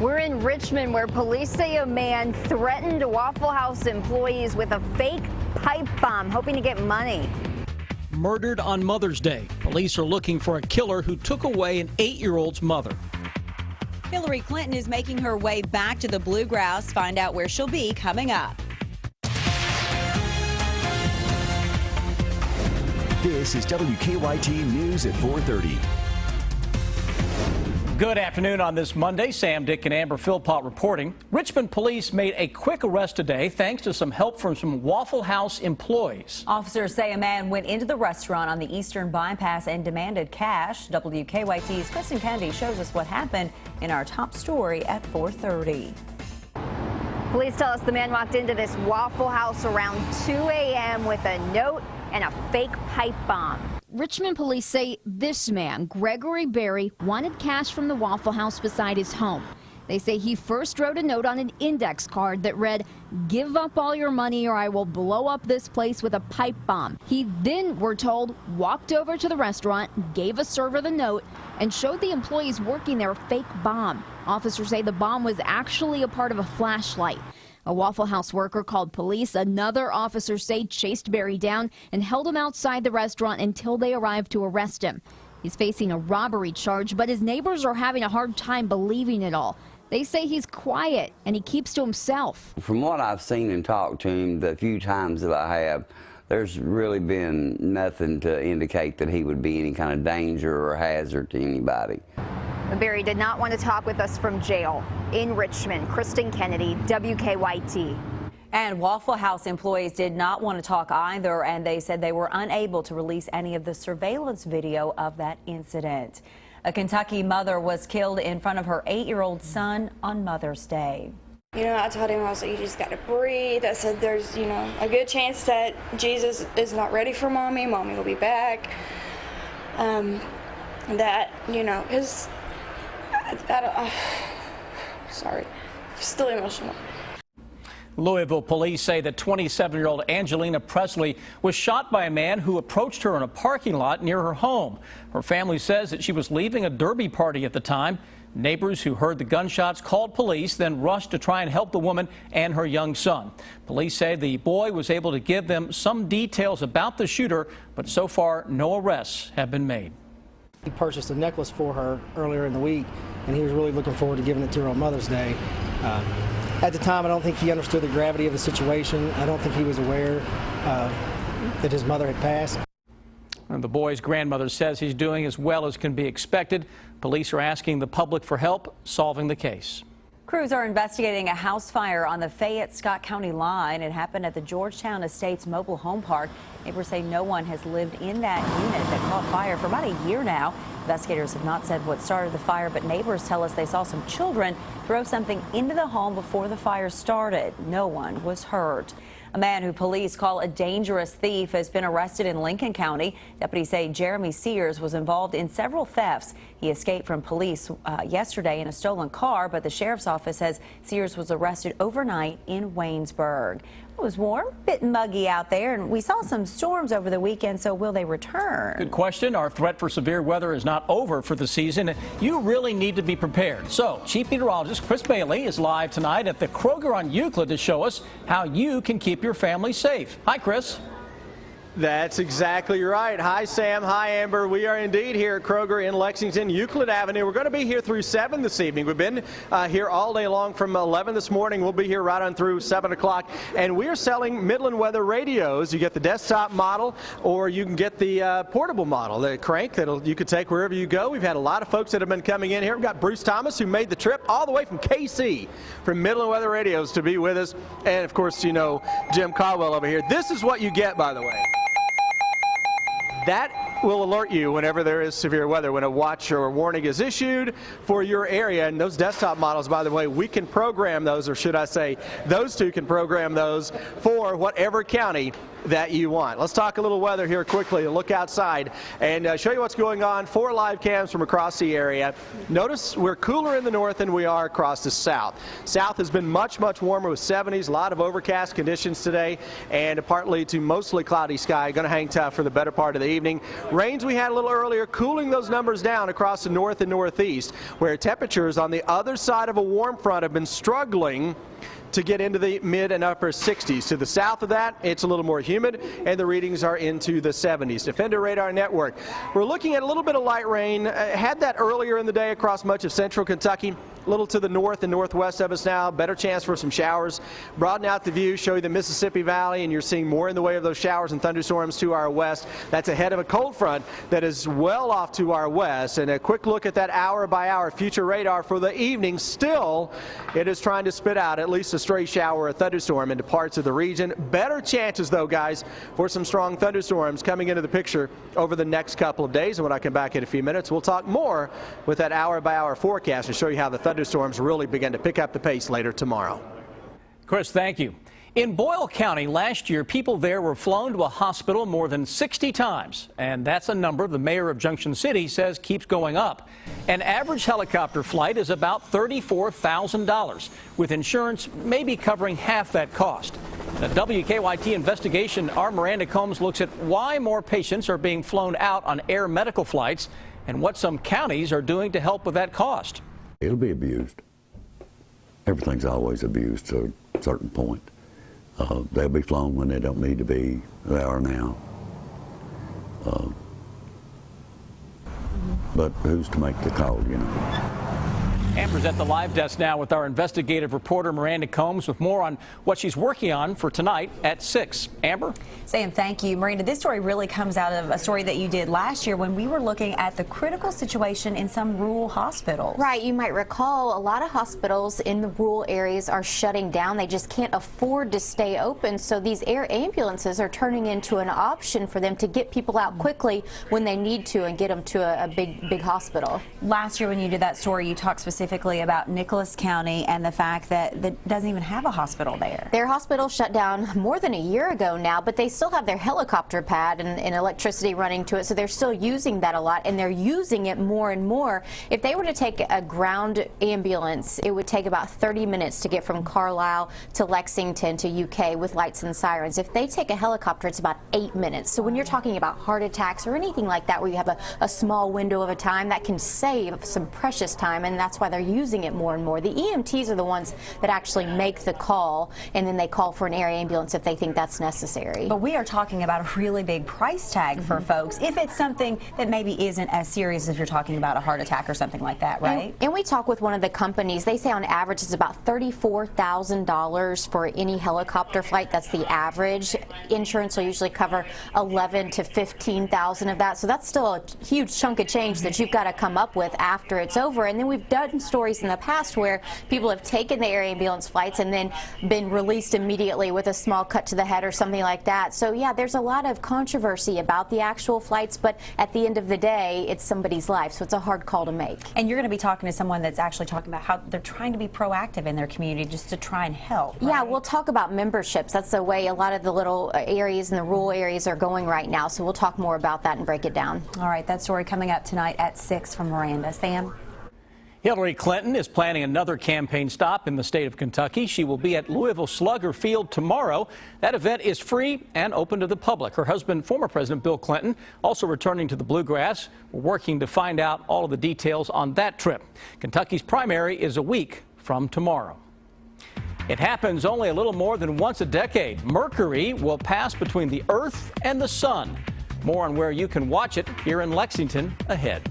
We're in Richmond, where police say a man threatened Waffle House employees with a fake pipe bomb, hoping to get money. Murdered on Mother's Day. Police are looking for a killer who took away an 8-year-old's mother. Hillary Clinton is making her way back to the Bluegrass. Find out where she'll be coming up. This is WKYT News at 4:30. Good afternoon on this Monday. Sam, Dick, and Amber Philpott reporting. Richmond police made a quick arrest today thanks to some help from some Waffle House employees. Officers say a man went into the restaurant on the Eastern Bypass and demanded cash. WKYT's Kristen Kennedy shows us what happened in our top story at 4:30. Police tell us the man walked into this Waffle House around 2 a.m. with a note and a fake pipe bomb. Richmond police say this man, Gregory Berry, wanted cash from the Waffle House beside his home. They say he first wrote a note on an index card that read, "Give up all your money or I will blow up this place with a pipe bomb." He then, we're told, walked over to the restaurant, gave a server the note, and showed the employees working there a fake bomb. Officers say the bomb was actually a part of a flashlight. A Waffle House worker called police. Another officer say chased Berry down and held him outside the restaurant until they arrived to arrest him. He's facing a robbery charge, but his neighbors are having a hard time believing it all. They say he's quiet and he keeps to himself. From what I've seen and talked to him the few times that I have, there's really been nothing to indicate that he would be any kind of danger or hazard to anybody. Berry did not want to talk with us from jail. In Richmond, Kristen Kennedy, WKYT. And Waffle House employees did not want to talk either, and they said they were unable to release any of the surveillance video of that incident. A Kentucky mother was killed in front of her 8-year-old son on Mother's Day. You know, I told him, I was like, you just got to breathe. I said, there's, you know, a good chance that Jesus is not ready for mommy. Mommy will be back. That, you know, sorry, still emotional. Louisville police say that 27-year-old Angelina Presley was shot by a man who approached her in a parking lot near her home. Her family says that she was leaving a derby party at the time. Neighbors who heard the gunshots called police, then rushed to try and help the woman and her young son. Police say the boy was able to give them some details about the shooter, but so far no arrests have been made. He purchased a necklace for her earlier in the week, and he was really looking forward to giving it to her on Mother's Day. At the time, I don't think he understood the gravity of the situation. I don't think he was aware that his mother had passed. And the boy's grandmother says he's doing as well as can be expected. Police are asking the public for help solving the case. Crews are investigating a house fire on the Fayette-Scott County line. It happened at the Georgetown Estates mobile home park. Neighbors say no one has lived in that unit that caught fire for about a year now. Investigators have not said what started the fire, but neighbors tell us they saw some children throw something into the home before the fire started. No one was hurt. A man who police call a dangerous thief has been arrested in Lincoln County. Deputies say Jeremy Sears was involved in several thefts. He escaped from police yesterday in a stolen car, but the sheriff's office says Sears was arrested overnight in Waynesburg. It was warm, a bit muggy out there, and we saw some storms over the weekend, so will they return? Good question. Our threat for severe weather is not over for the season. You really need to be prepared. So, Chief Meteorologist Chris Bailey is live tonight at the Kroger on Euclid to show us how you can keep your family safe. Hi, Chris. That's exactly right. Hi, Sam. Hi, Amber. We are indeed here at Kroger in Lexington, Euclid Avenue. We're going to be here through 7 this evening. We've been here all day long from 11 this morning. We'll be here right on through 7 o'clock. And we are selling Midland weather radios. You get the desktop model, or you can get the portable model, the crank that you could take wherever you go. We've had a lot of folks that have been coming in here. We've got Bruce Thomas, who made the trip all the way from KC, from Midland Weather Radios, to be with us. And, of course, you know, Jim Caldwell over here. This is what you get, by the way. That will alert you whenever there is severe weather, when a watch or a warning is issued for your area. And those desktop models, by the way, we can program those, or should I say, those two can program those for whatever county that you want. Let's talk a little weather here quickly. Look outside and show you what's going on. 4 live cams from across the area. Notice we're cooler in the north than we are across the south. South has been much warmer with 70s. A lot of overcast conditions today, and a partly to mostly cloudy sky. Going to hang tough for the better part of the evening. Rains we had a little earlier cooling those numbers down across the north and northeast, where temperatures on the other side of a warm front have been struggling to get into the mid and upper 60s. To the south of that, it's a little more humid, and the readings are into the 70s. Defender Radar Network. We're looking at a little bit of light rain. Had that earlier in the day across much of central Kentucky. A little to the north and northwest of us now. Better chance for some showers. Broaden out the view, show you the Mississippi Valley, and you're seeing more in the way of those showers and thunderstorms to our west. That's ahead of a cold front that is well off to our west. And a quick look at that hour-by-hour future radar for the evening. Still, it is trying to spit out at least a stray shower or thunderstorm into parts of the region. Better chances, though, guys, for some strong thunderstorms coming into the picture over the next couple of days. And when I come back in a few minutes, we'll talk more with that hour-by-hour forecast and show you how the thunderstorms really begin to pick up the pace later tomorrow. Chris, thank you. In Boyle County last year, people there were flown to a hospital more than 60 times, and that's a number the mayor of Junction City says keeps going up. An average helicopter flight is about $34,000, with insurance maybe covering half that cost. In a WKYT investigation, our Miranda Combs looks at why more patients are being flown out on air medical flights and what some counties are doing to help with that cost. It'll be abused. Everything's always abused to a certain point. They'll be flown when they don't need to be. They are now. But who's to make the call, you know? Amber's at the live desk now with our investigative reporter Miranda Combs with more on what she's working on for tonight at 6. Amber? Sam, thank you. Miranda, this story really comes out of a story that you did last year when we were looking at the critical situation in some rural hospitals. Right. You might recall a lot of hospitals in the rural areas are shutting down. They just can't afford to stay open. So these air ambulances are turning into an option for them to get people out quickly when they need to and get them to a big hospital. Last year when you did that story, you talked specifically about Nicholas County and the fact that it doesn't even have a hospital there. Their hospital shut down more than a year ago now, but they still have their helicopter pad and electricity running to it, so they're still using that a lot, and they're using it more and more. If they were to take a ground ambulance, it would take about 30 minutes to get from Carlisle to Lexington to UK with lights and sirens. If they take a helicopter, it's about 8 minutes. So when you're talking about heart attacks or anything like that where you have a small window of a time, that can save some precious time, and that's why they're using it more and more. The EMTs are the ones that actually make the call, and then they call for an air ambulance if they think that's necessary. But we are talking about a really big price tag for folks if it's something that maybe isn't as serious as you're talking about a heart attack or something like that, right? And we talk with one of the companies. They say on average it's about $34,000 for any helicopter flight. That's the average. Insurance will usually cover $11,000 to $15,000 of that. So that's still a huge chunk of change that you've got to come up with after it's over. And then we've done stories in the past where people have taken the air ambulance flights and then been released immediately with a small cut to the head or something like that. So yeah, there's a lot of controversy about the actual flights, but at the end of the day, it's somebody's life, so it's a hard call to make. And you're going to be talking to someone that's actually talking about how they're trying to be proactive in their community just to try and help. Right? Yeah, we'll talk about memberships. That's the way a lot of the little areas and the rural areas are going right now, so we'll talk more about that and break it down. All right, that story coming up tonight at 6 from Miranda. Sam? Hillary Clinton is planning another campaign stop in the state of Kentucky. She will be at Louisville Slugger Field tomorrow. That event is free and open to the public. Her husband, former President Bill Clinton, also returning to the Bluegrass. We're working to find out all of the details on that trip. Kentucky's primary is a week from tomorrow. It happens only a little more than once a decade. Mercury will pass between the Earth and the Sun. More on where you can watch it here in Lexington ahead.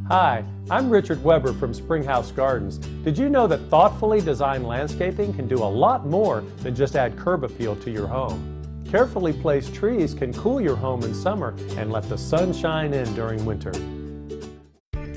Hi, I'm Richard Weber from Springhouse Gardens. Did you know that thoughtfully designed landscaping can do a lot more than just add curb appeal to your home? Carefully placed trees can cool your home in summer and let the sun shine in during winter.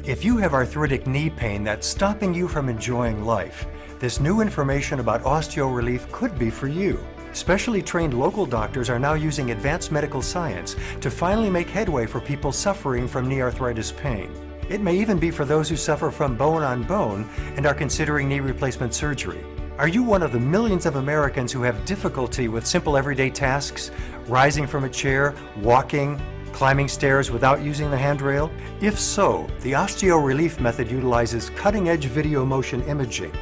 If you have arthritic knee pain that's stopping you from enjoying life, this new information about osteorelief could be for you. Specially trained local doctors are now using advanced medical science to finally make headway for people suffering from knee arthritis pain. It may even be for those who suffer from bone on bone and are considering knee replacement surgery. Are you one of the millions of Americans who have difficulty with simple everyday tasks, rising from a chair, walking, climbing stairs without using the handrail? If so, the OsteoRelief method utilizes cutting-edge video motion imaging.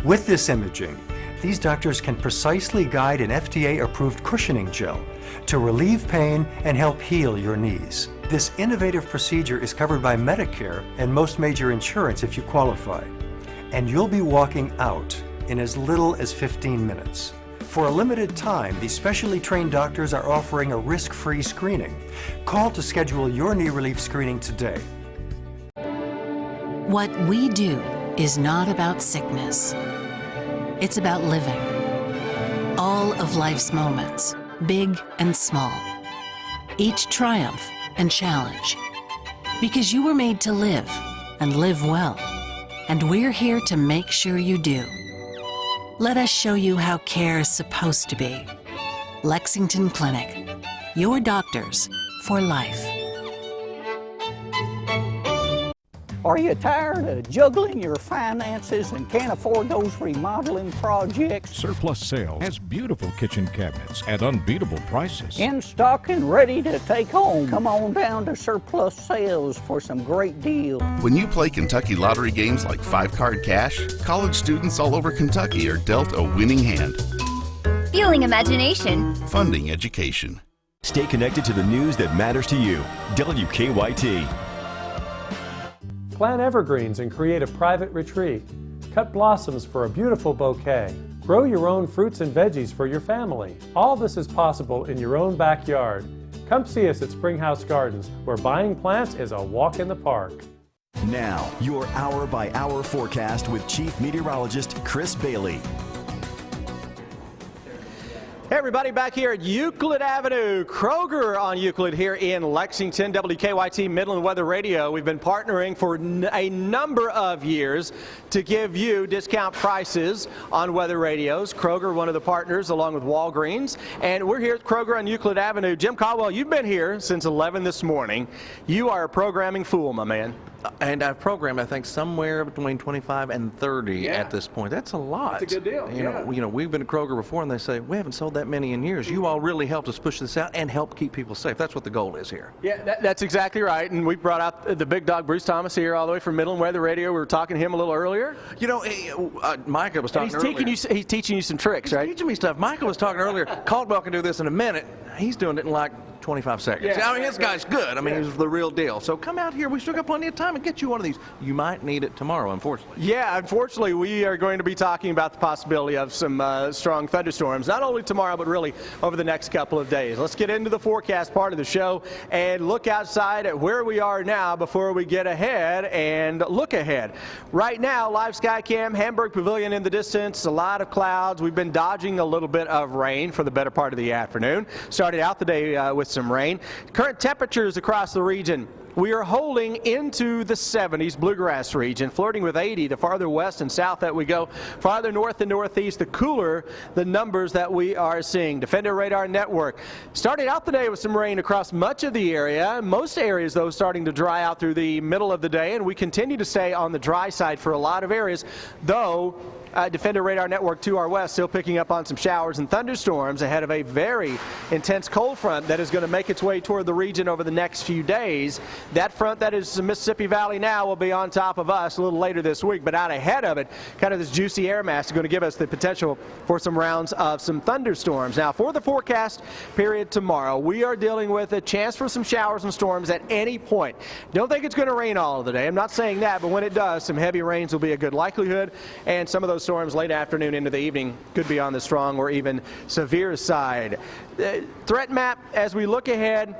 With this imaging, these doctors can precisely guide an FDA-approved cushioning gel to relieve pain and help heal your knees. This innovative procedure is covered by Medicare and most major insurance if you qualify. And you'll be walking out in as little as 15 minutes. For a limited time, these specially trained doctors are offering a risk-free screening. Call to schedule your knee relief screening today. What we do is not about sickness. It's about living. All of life's moments, big and small. Each triumph and challenge. Because you were made to live, and live well. And we're here to make sure you do. Let us show you how care is supposed to be. Lexington Clinic. Your doctors for life. Are you tired of juggling your finances and can't afford those remodeling projects? Surplus Sales has beautiful kitchen cabinets at unbeatable prices. In stock and ready to take home. Come on down to Surplus Sales for some great deals. When you play Kentucky lottery games like 5-Card Cash, college students all over Kentucky are dealt a winning hand. Fueling imagination. Funding education. Stay connected to the news that matters to you. WKYT. Plant evergreens and create a private retreat. Cut blossoms for a beautiful bouquet. Grow your own fruits and veggies for your family. All this is possible in your own backyard. Come see us at Springhouse Gardens, where buying plants is a walk in the park. Now, your hour-by-hour forecast with Chief Meteorologist Chris Bailey. Hey everybody, back here at Euclid Avenue, Kroger on Euclid here in Lexington, WKYT Midland Weather Radio. We've been partnering for a number of years to give you discount prices on weather radios. Kroger, one of the partners, along with Walgreens. And we're here at Kroger on Euclid Avenue. Jim Caldwell, you've been here since 11 this morning. You are a programming fool, my man. And I've programmed, I think, somewhere between 25 and 30 at this point. That's a lot. That's a good deal. You know, we've been to Kroger before, and they say, we haven't sold that many in years. You all really helped us push this out and help keep people safe. That's what the goal is here. Yeah, that's exactly right. And we brought out the big dog, Bruce Thomas, here all the way from Midland Weather Radio. We were talking to him a little earlier. You know, Micah was talking earlier. He's teaching you some tricks, right? He's teaching me stuff. Micah was talking earlier. Caldwell can do this in a minute. He's doing it in like 25 seconds. Yeah. I mean, this guy's good. I mean, he's the real deal. So come out here. We still got plenty of time and get you one of these. You might need it tomorrow, unfortunately. Yeah, unfortunately, we are going to be talking about the possibility of some strong thunderstorms, not only tomorrow, but really over the next couple of days. Let's get into the forecast part of the show and look outside at where we are now before we get ahead and look ahead. Right now, live sky cam, Hamburg Pavilion in the distance, a lot of clouds. We've been dodging a little bit of rain for the better part of the afternoon. Started out the day with some rain. Current temperatures across the region. We are holding into the 70s, bluegrass region, flirting with 80 the farther west and south that we go. Farther north and northeast, the cooler the numbers that we are seeing. Defender Radar Network started out the day with some rain across much of the area. Most areas, though, starting to dry out through the middle of the day, and we continue to stay on the dry side for a lot of areas, though Defender Radar Network to our west still picking up on some showers and thunderstorms ahead of a very intense cold front that is going to make its way toward the region over the next few days. That front that is the Mississippi Valley now will be on top of us a little later this week, but out ahead of it, kind of this juicy air mass is going to give us the potential for some rounds of some thunderstorms. Now, for the forecast period tomorrow, we are dealing with a chance for some showers and storms at any point. Don't think it's going to rain all of the day. I'm not saying that, but when it does, some heavy rains will be a good likelihood, and some of those storms late afternoon into the evening could be on the strong or even severe side. Threat map, as we look ahead,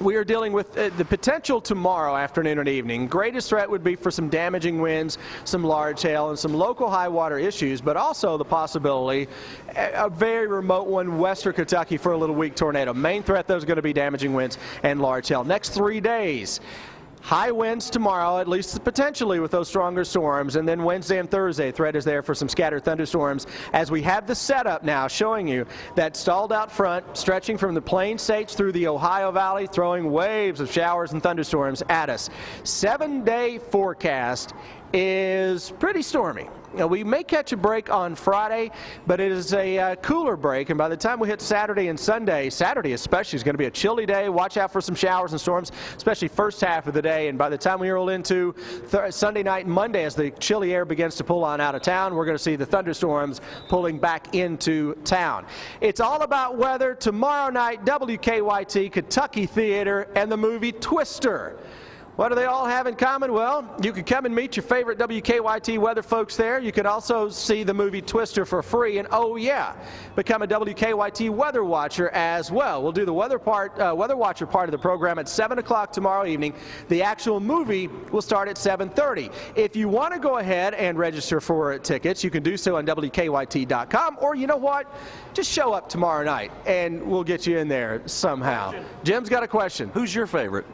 we are dealing with the potential tomorrow afternoon and evening. Greatest threat would be for some damaging winds, some large hail, and some local high water issues, but also the possibility, a very remote one, western Kentucky for a little weak tornado. Main threat, though, is going to be damaging winds and large hail. Next 3 days. High winds tomorrow, at least potentially with those stronger storms, and then Wednesday and Thursday, threat is there for some scattered thunderstorms as we have the setup now showing you that stalled out front stretching from the Plain States through the Ohio Valley, throwing waves of showers and thunderstorms at us. 7-day forecast is pretty stormy. Now, we may catch a break on Friday, but it is a cooler break, and by the time we hit Saturday and Sunday, Saturday especially is going to be a chilly day. Watch out for some showers and storms, especially first half of the day, and by the time we roll into Sunday night and Monday, as the chilly air begins to pull on out of town, we're going to see the thunderstorms pulling back into town. It's all about weather. Tomorrow night, WKYT, Kentucky Theater, and the movie Twister. What do they all have in common? Well, you can come and meet your favorite WKYT weather folks there. You can also see the movie Twister for free. And oh yeah, become a WKYT weather watcher as well. We'll do the weather watcher part of the program at 7 o'clock tomorrow evening. The actual movie will start at 7:30. If you want to go ahead and register for tickets, you can do so on WKYT.com. Or you know what? Just show up tomorrow night and we'll get you in there somehow. Jim's got a question. Who's your favorite?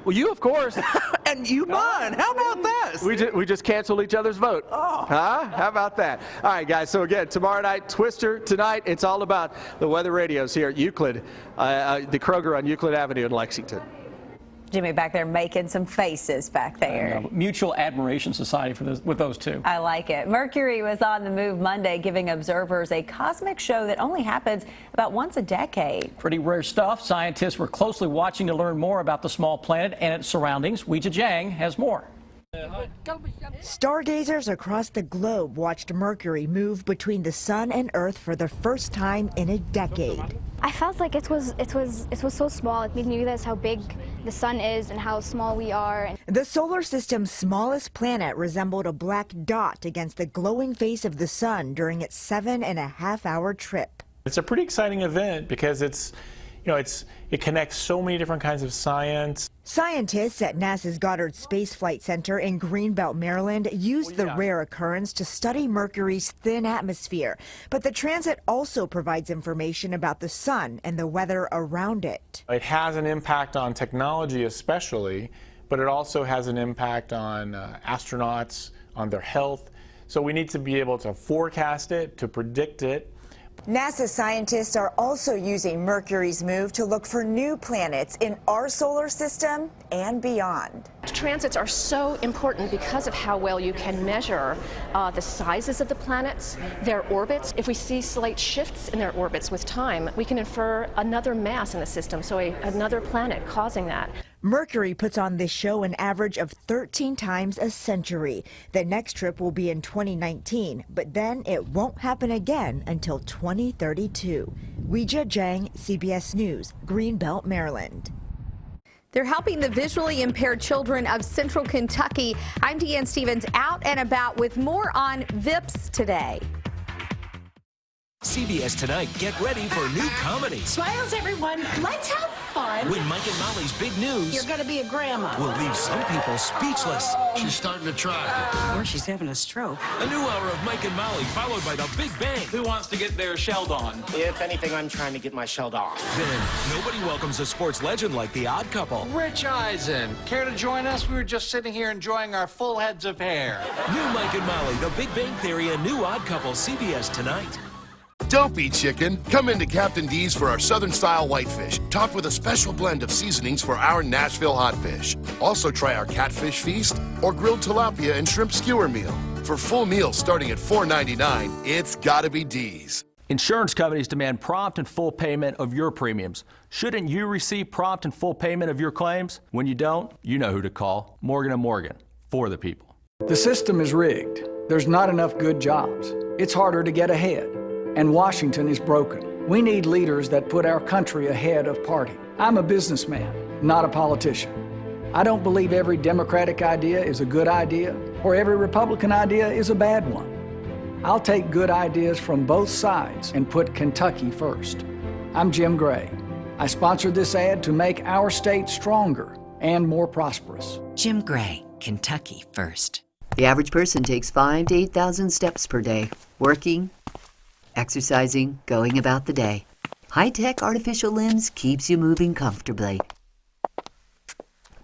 Well, you, of course. And you mine. How about that? We just canceled each other's vote. Oh. Huh? How about that? All right, guys. So, again, tomorrow night, Twister. Tonight, it's all about the weather radios here at Euclid, the Kroger on Euclid Avenue in Lexington. Jimmy back there making some faces back there. Mutual Admiration Society with those two. I like it. Mercury was on the move Monday, giving observers a cosmic show that only happens about once a decade. Pretty rare stuff. Scientists were closely watching to learn more about the small planet and its surroundings. Weijia Jiang has more. Stargazers across the globe watched Mercury move between the sun and Earth for the first time in a decade. I felt like it was so small. It made me realize how big the sun is and how small we are. The solar system's smallest planet resembled a black dot against the glowing face of the sun during its 7.5-hour trip. It's a pretty exciting event because it connects so many different kinds of science. Scientists at NASA's Goddard Space Flight Center in Greenbelt, Maryland, used the rare occurrence to study Mercury's thin atmosphere. But the transit also provides information about the sun and the weather around it. It has an impact on technology especially, but it also has an impact on astronauts, on their health. So we need to be able to forecast it, to predict it. NASA scientists are also using Mercury's move to look for new planets in our solar system and beyond. Transits are so important because of how well you can measure the sizes of the planets, their orbits. If we see slight shifts in their orbits with time, we can infer another mass in the system, so another planet causing that. Mercury puts on this show an average of 13 times a century. The next trip will be in 2019, but then it won't happen again until 2032. Weijia Jiang, CBS News, Greenbelt, Maryland. They're helping the visually impaired children of Central Kentucky. I'm Deanne Stevens, out and about with more on VIPs today. CBS Tonight, get ready for new comedy. Smiles, everyone. Let's have fun. When Mike and Molly's big news You're going to be a grandma. will leave some people speechless. She's starting to try. Or she's having a stroke. A new hour of Mike and Molly, followed by The Big Bang. Who wants to get their shelled on? If anything, I'm trying to get my shelled off. Then, nobody welcomes a sports legend like The Odd Couple. Rich Eisen. Care to join us? We were just sitting here enjoying our full heads of hair. New Mike and Molly, The Big Bang Theory, and New Odd Couple, CBS Tonight. Don't be chicken. Come into Captain D's for our Southern-style whitefish, topped with a special blend of seasonings for our Nashville hotfish. Also try our catfish feast or grilled tilapia and shrimp skewer meal. For full meals starting at $4.99, it's gotta be D's. Insurance companies demand prompt and full payment of your premiums. Shouldn't you receive prompt and full payment of your claims? When you don't, you know who to call. Morgan & Morgan, for the people. The system is rigged. There's not enough good jobs. It's harder to get ahead. And Washington is broken. We need leaders that put our country ahead of party. I'm a businessman, not a politician. I don't believe every Democratic idea is a good idea or every Republican idea is a bad one. I'll take good ideas from both sides and put Kentucky first. I'm Jim Gray. I sponsored this ad to make our state stronger and more prosperous. Jim Gray, Kentucky first. The average person takes 5,000 to 8,000 steps per day, working, exercising, going about the day. High-tech artificial limbs keeps you moving comfortably.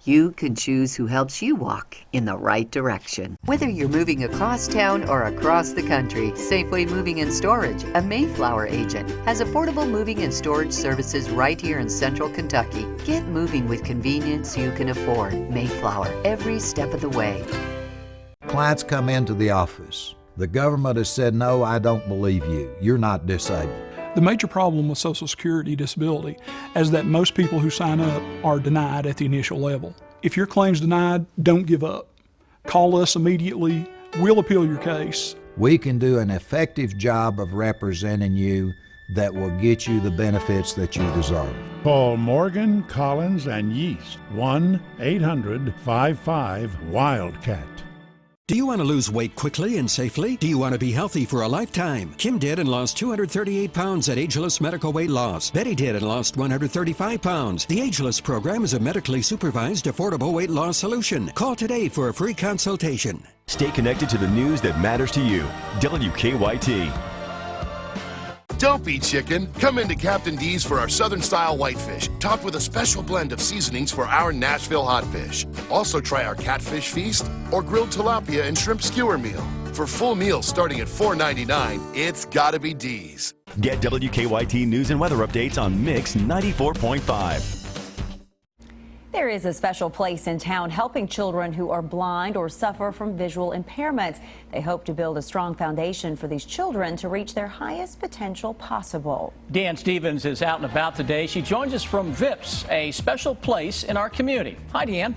You can choose who helps you walk in the right direction. Whether you're moving across town or across the country, Safeway Moving and Storage, a Mayflower agent, has affordable moving and storage services right here in Central Kentucky. Get moving with convenience you can afford. Mayflower, every step of the way. clients come into the office. The government has said, no, I don't believe you. You're not disabled. The major problem with Social Security disability is that most people who sign up are denied at the initial level. If your claim's denied, don't give up. Call us immediately. We'll appeal your case. We can do an effective job of representing you that will get you the benefits that you deserve. Call Morgan, Collins, and Yeast, 1-800-55-WILDCAT. Do you want to lose weight quickly and safely? Do you want to be healthy for a lifetime? Kim did and lost 238 pounds at Ageless Medical Weight Loss. Betty did and lost 135 pounds. The Ageless program is a medically supervised, affordable weight loss solution. Call today for a free consultation. Stay connected to the news that matters to you. WKYT. Don't be chicken. Come into Captain D's for our Southern style whitefish, topped with a special blend of seasonings for our Nashville hot fish. Also try our catfish feast or grilled tilapia and shrimp skewer meal. For full meals starting at $4.99, it's gotta be D's. Get WKYT news and weather updates on Mix 94.5. There is a special place in town helping children who are blind or suffer from visual impairments. They hope to build a strong foundation for these children to reach their highest potential possible. Deanne Stevens is out and about today. She joins us from VIPS, a special place in our community. Hi, Deanne.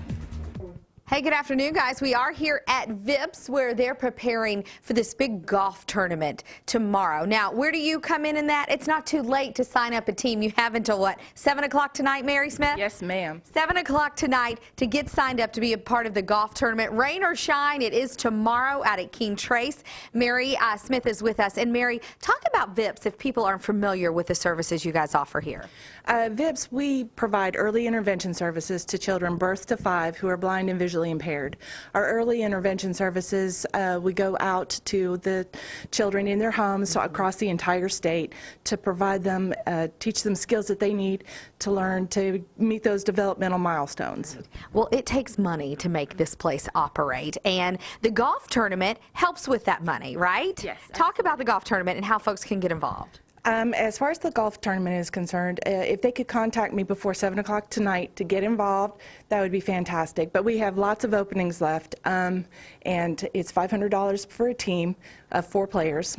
Hey, good afternoon, guys. We are here at VIPS where they're preparing for this big golf tournament tomorrow. Now, where do you come in that? It's not too late to sign up a team. You have until what, 7 o'clock tonight, Mary Smith? Yes, ma'am. 7 o'clock tonight to get signed up to be a part of the golf tournament. Rain or shine, it is tomorrow out at King Trace. Mary Smith is with us. And Mary, talk about VIPS if people aren't familiar with the services you guys offer here. VIPS, we provide early intervention services to children birth to 5 who are blind and visually impaired. Our early intervention services, we go out to the children in their homes across the entire state to provide them, teach them skills that they need to learn to meet those developmental milestones. Well, it takes money to make this place operate, and the golf tournament helps with that money, right? Yes. Talk about the golf tournament and how folks can get involved. As far as the golf tournament is concerned, if they could contact me before 7 o'clock tonight to get involved, that would be fantastic. But we have lots of openings left, and it's $500 for a team of 4 players.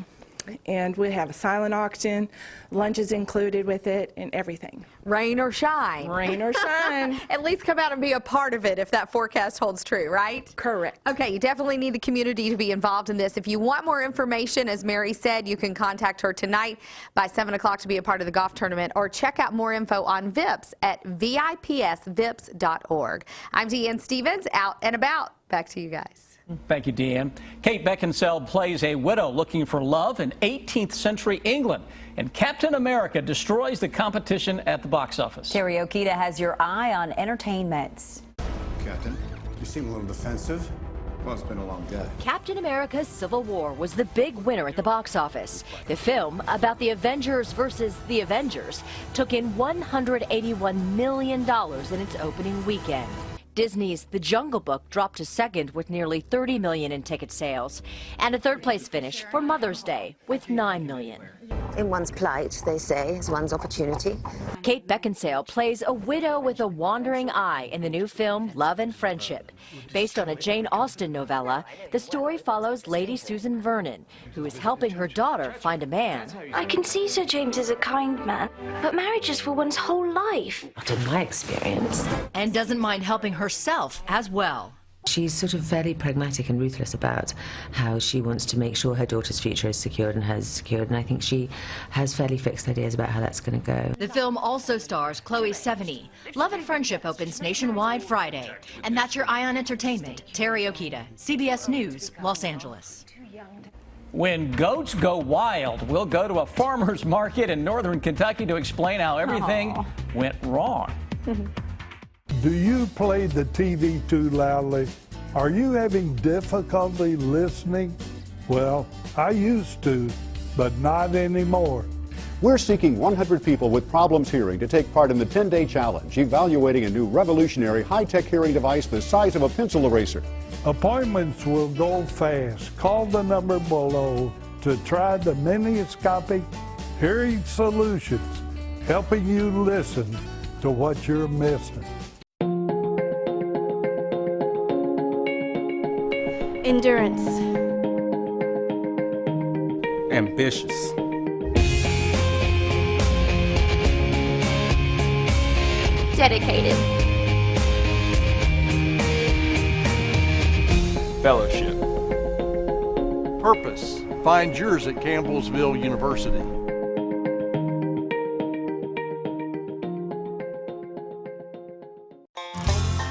And we have a silent auction, lunch is included with it, and everything. Rain or shine. Rain or shine. At least come out and be a part of it if that forecast holds true, right? Correct. Okay, you definitely need the community to be involved in this. If you want more information, as Mary said, you can contact her tonight by 7 o'clock to be a part of the golf tournament, or check out more info on VIPS at vipsvips.org. I'm Deanne Stevens, out and about. Back to you guys. Thank you, Deanne. Kate Beckinsale plays a widow looking for love in 18th century England, and Captain America destroys the competition at the box office. Terry Okita has your eye on entertainment. Captain, you seem a little defensive. Well, it's been a long day. Captain America's Civil War was the big winner at the box office. The film, about the Avengers versus the Avengers, took in $181 million in its opening weekend. Disney's The Jungle Book dropped to second with nearly $30 million in ticket sales, and a third-place finish for Mother's Day with $9 million. In one's plight, they say, is one's opportunity. Kate Beckinsale plays a widow with a wandering eye in the new film Love and Friendship. Based on a Jane Austen novella, the story follows Lady Susan Vernon, who is helping her daughter find a man. I can see Sir James is a kind man, but marriage is for one's whole life. Not in my experience. And doesn't mind helping herself as well. She's sort of fairly pragmatic and ruthless about how she wants to make sure her daughter's future is secured and has secured, and I think she has fairly fixed ideas about how that's going to go. The film also stars Chloe Sevigny. Love and Friendship opens nationwide Friday. And that's your Eye on Entertainment. Terry Okita, CBS News, Los Angeles. When goats go wild, we'll go to a farmer's market in northern Kentucky to explain how everything went wrong. Do you play the TV too loudly? Are you having difficulty listening? Well, I used to, but not anymore. We're seeking 100 people with problems hearing to take part in the 10-day challenge, evaluating a new revolutionary high-tech hearing device the size of a pencil eraser. Appointments will go fast. Call the number below to try the Miniscopic Hearing Solutions, helping you listen to what you're missing. Endurance. Ambitious. Dedicated. Fellowship. Purpose. Find yours at Campbellsville University.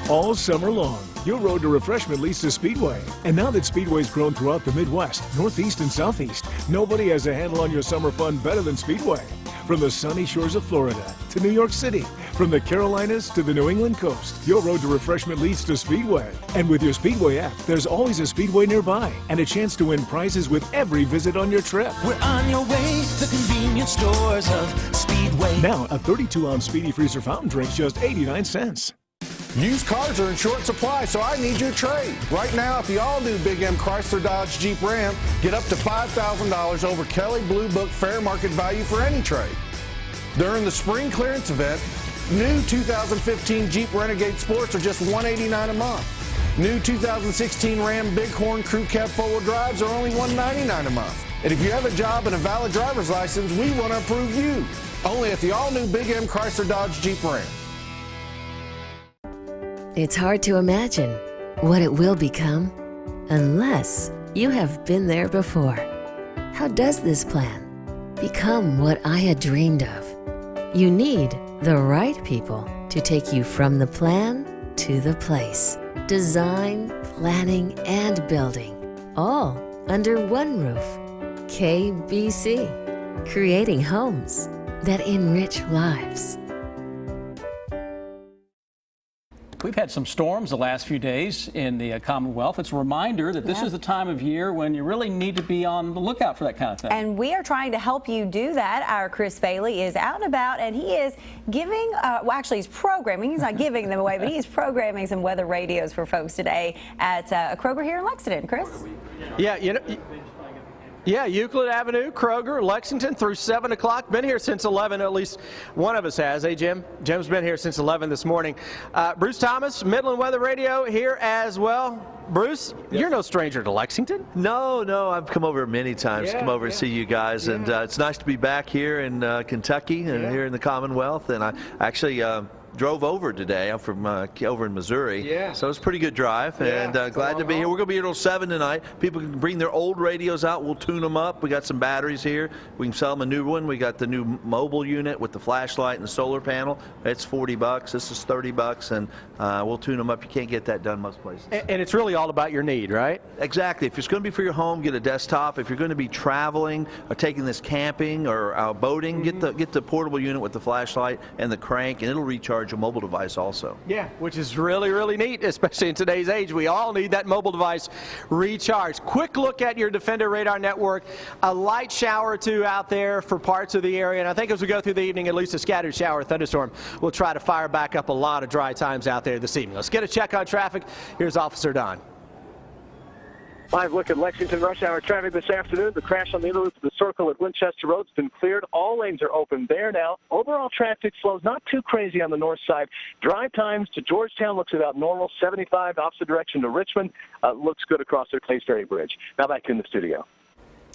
All summer long, your road to refreshment leads to Speedway. And now that Speedway's grown throughout the Midwest, Northeast, and Southeast, nobody has a handle on your summer fun better than Speedway. From the sunny shores of Florida to New York City, from the Carolinas to the New England coast, your road to refreshment leads to Speedway. And with your Speedway app, there's always a Speedway nearby and a chance to win prizes with every visit on your trip. We're on your way, the convenience stores of Speedway. Now, a 32-ounce Speedy Freezer fountain drink's just 89 cents. Used cars are in short supply, so I need your trade. Right now, at the all-new Big M Chrysler Dodge Jeep Ram, get up to $5,000 over Kelley Blue Book fair market value for any trade. During the spring clearance event, new 2015 Jeep Renegade Sports are just $189 a month. New 2016 Ram Bighorn Crew Cab four-wheel drives are only $199 a month. And if you have a job and a valid driver's license, we want to approve you. Only at the all-new Big M Chrysler Dodge Jeep Ram. It's hard to imagine what it will become unless you have been there before. How does this plan become what I had dreamed of? You need the right people to take you from the plan to the place. Design, planning, and building, all under one roof. KBC, creating homes that enrich lives. We've had some storms the last few days in the Commonwealth. It's a reminder that this is the time of year when you really need to be on the lookout for that kind of thing. And we are trying to help you do that. Our Chris Bailey is out and about, and he is giving, well, actually, he's programming. He's not giving them away, but he's programming some weather radios for folks today at a Kroger here in Lexington. Chris? Yeah, you know. Yeah, Euclid Avenue, Kroger, Lexington through 7 o'clock. Been here since 11, at least one of us has. Hey, Jim? Jim's been here since 11 this morning. Bruce Thomas, Midland Weather Radio here as well. Bruce, you're no stranger to Lexington. No, I've come over many times to come over and see you guys, and it's nice to be back here in Kentucky and here in the Commonwealth. And I actually drove over today. I'm from over in Missouri, so it's a pretty good drive, and glad to be here. We're going to be here till 7 tonight. People can bring their old radios out. We'll tune them up. We got some batteries here. We can sell them a new one. We got the new mobile unit with the flashlight and the solar panel. It's $40. This is $30, and we'll tune them up. You can't get that done most places. And it's really all about your need, right? Exactly. If it's going to be for your home, get a desktop. If you're going to be traveling or taking this camping or boating, get the portable unit with the flashlight and the crank, and it'll recharge a mobile device also. Yeah, which is really, really neat, especially in today's age. We all need that mobile device recharged. Quick look at your Defender Radar Network. A light shower or two out there for parts of the area, and I think as we go through the evening, at least a scattered shower thunderstorm will try to fire back up a lot of dry times out there this evening. Let's get a check on traffic. Here's Officer Don. Live look at Lexington rush hour traffic this afternoon. The crash on the inner loop of the Circle at Winchester Road has been cleared. All lanes are open there now. Overall traffic flows not too crazy on the north side. Drive times to Georgetown looks about normal. 75 opposite direction to Richmond looks good across the Clays Ferry Bridge. Now back in the studio.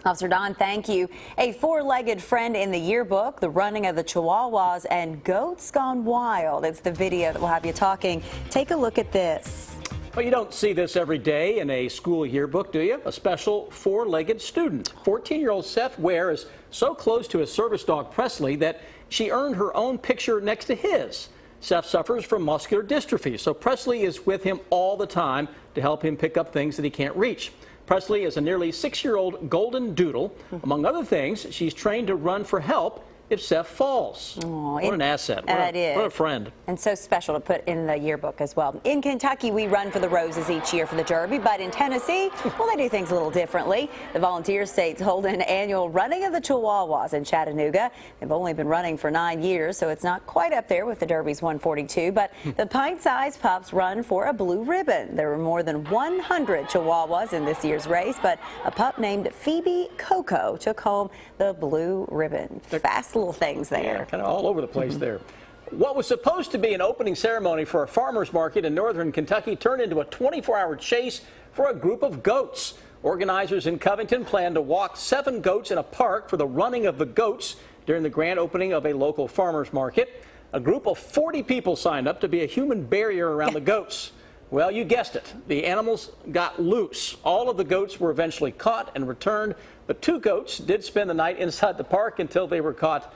Officer Don, thank you. A four-legged friend in the yearbook, the running of the Chihuahuas, and goats gone wild. It's the video that will have you talking. Take a look at this. Well, you don't see this every day in a school yearbook, do you? A special four-legged student. 14-year-old Seth Ware is so close to his service dog Presley that she earned her own picture next to his. Seth suffers from muscular dystrophy, so Presley is with him all the time to help him pick up things that he can't reach. Presley is a nearly 6-year-old golden doodle. Among other things, she's trained to run for help if Seth falls. What an asset. What a friend. And so special to put in the yearbook as well. In Kentucky, we run for the roses each year for the Derby, but in Tennessee, well, they do things a little differently. The Volunteer States hold an annual running of the Chihuahuas in Chattanooga. They've only been running for 9 years, so it's not quite up there with the Derby's 142, but the pint-sized pups run for a blue ribbon. There were more than 100 Chihuahuas in this year's race, but a pup named Phoebe Coco took home the blue ribbon. Fast little things there. Yeah, kind of all over the place there. What was supposed to be an opening ceremony for a farmer's market in northern Kentucky turned into a 24-hour chase for a group of goats. Organizers in Covington plan to walk 7 goats in a park for the running of the goats during the grand opening of a local farmers market. A group of 40 people signed up to be a human barrier around the goats. Well, you guessed it. The animals got loose. All of the goats were eventually caught and returned, but 2 goats did spend the night inside the park until they were caught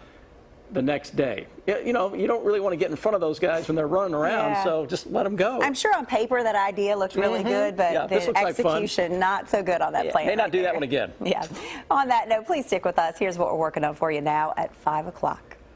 the next day. You know, you don't really want to get in front of those guys when they're running around, so just let them go. I'm sure on paper that idea looked really good, but the execution not so good on that plan. May not do that one again. Yeah. On that note, please stick with us. Here's what we're working on for you now at 5 o'clock.